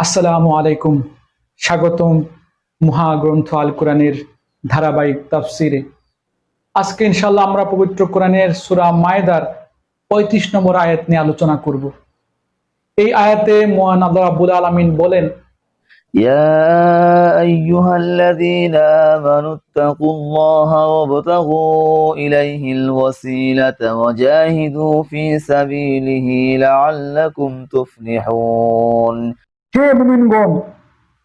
আসসালামু আলাইকুম। স্বাগতম মহাগ্রন্থ আল কোরআনের ধারাবাহিক তাফসিরে। আজকে ইনশাআল্লাহ আমরা পবিত্র কোরআনের সূরা মায়দার ৩৫ নম্বর আয়াত নিয়ে আলোচনা করব। এই আয়াতে মহান আল্লাহ রাব্বুল আলামিন বলেন, يا أيها الذين آمنوا اتقوا الله وابتغوا إليه الوسيلة وجاهدوا في سبيله لعلكم تفلحون হে মুমিনগণ,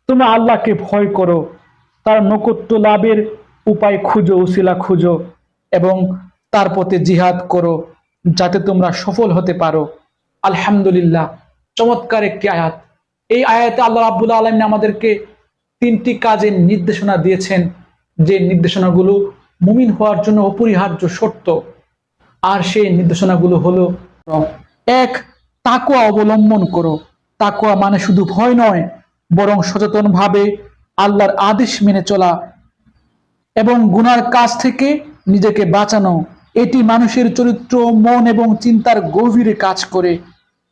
তোমরা আল্লাহকে ভয় করো, তার নৈকট্য লাভের উপায় খুঁজো, উসিলা খুঁজো এবং তার পথে জিহাদ করো যাতে তোমরা সফল হতে পারো। আলহামদুলিল্লাহ, চমৎকার একটি আয়াত। এই আয়াতে আল্লাহ রাব্বুল আলামিন আমাদেরকে তিনটি কাজের নির্দেশনা দিয়েছেন, যে নির্দেশনাগুলো মুমিন হওয়ার জন্য অপরিহার্য শর্ত। আর সেই নির্দেশনাগুলো হলো, এক, তাকওয়া অবলম্বন করো। তাকওয়া মানে শুধু ভয় নয়, বরং সচেতনভাবে আল্লাহর আদেশ মেনে চলা এবং গুনার কাজ থেকে নিজেকে বাঁচানো। এটি মানুষের চরিত্র, মন এবং চিন্তার গভীরে কাজ করে।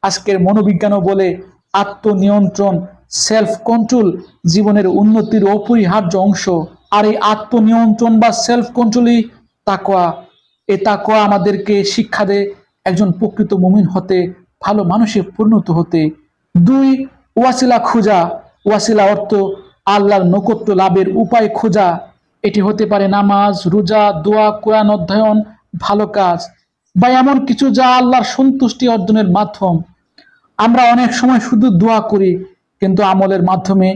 আজকের মনোবিজ্ঞানও বলে আত্মনিয়ন্ত্রণ, সেলফ কন্ট্রোল জীবনের উন্নতির অপরিহার্য অংশ। আর এই আত্মনিয়ন্ত্রণ বা সেলফ কন্ট্রোলই তাকওয়া। এই তাকওয়া আমাদেরকে শিক্ষা দেয় একজন প্রকৃত মুমিন হতে, ভালো মানুষে পরিণত হতে। দুই, ওয়াসিলা খোঁজা। ওয়াসিলা অর্থ আল্লাহর নৈকট্য লাভের উপায় খোঁজা। এটি হতে পারে নামাজ, রোজা, দোয়া, কোরআন অধ্যয়ন, ভালো কাজ বা এমন কিছু যা আল্লাহর সন্তুষ্টি অর্জনের মাধ্যম। আমরা অনেক সময় শুধু দোয়া করি, কিন্তু আমলের মাধ্যমে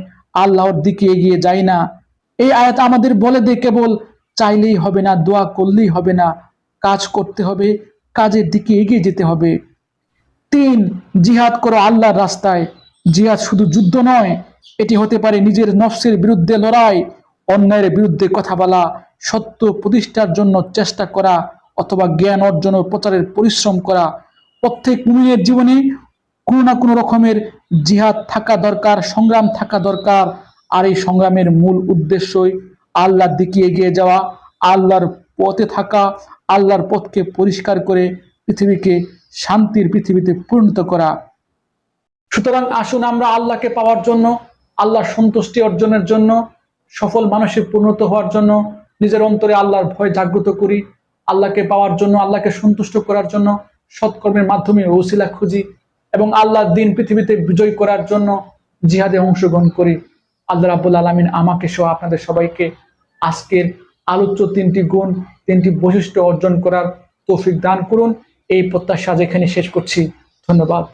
আল্লাহর দিকে এগিয়ে যাই না। এই আয়াত আমাদের বলে দেয়, কেবল চাইলেই হবে না, দোয়া করলেই হবে না, কাজ করতে হবে, কাজের দিকে এগিয়ে যেতে হবে। তিন, জিহাদ করো আল্লাহর রাস্তায়। জিহাদ শুধু যুদ্ধ নয়, এটি হতে পারে নিজের নফসের বিরুদ্ধে লড়াই, অন্যায়ের বিরুদ্ধে কথা বলা, সত্য প্রতিষ্ঠার জন্য চেষ্টা করা অথবা জ্ঞান অর্জন ও প্রচারের পরিশ্রম করা। প্রত্যেক মুমিনের জীবনে কোনো না কোনো রকমের জিহাদ থাকা দরকার, সংগ্রাম থাকা দরকার। আর এই সংগ্রামের মূল উদ্দেশ্যই আল্লাহর দিকে এগিয়ে যাওয়া, আল্লাহর পথে থাকা, আল্লাহর পথকে পরিষ্কার করে পৃথিবীকে শান্তির পৃথিবীতে পরিণত করা। সুতরাং আসুন আমরা আল্লাহকে পাওয়ার জন্য, আল্লাহর সন্তুষ্টি অর্জনের জন্য, সফল মানুষে পরিণত হওয়ার জন্য নিজের অন্তরে আল্লাহর ভয় জাগ্রত করি। আল্লাহকে পাওয়ার জন্য, আল্লাহকে সন্তুষ্ট করার জন্য সৎকর্মের মাধ্যমে ওসিলা খুঁজি এবং আল্লাহর দিন পৃথিবীতে বিজয় করার জন্য জিহাদে অংশগ্রহণ করি। আল্লাহ রাব্বুল আলামিন আমাকে সহ আপনাদের সবাইকে আজকের আলোচ্য তিনটি গুণ, তিনটি বৈশিষ্ট্য অর্জন করার তৌফিক দান করুন। এই প্রত্যাশা যেখানে শেষ করছি। ধন্যবাদ।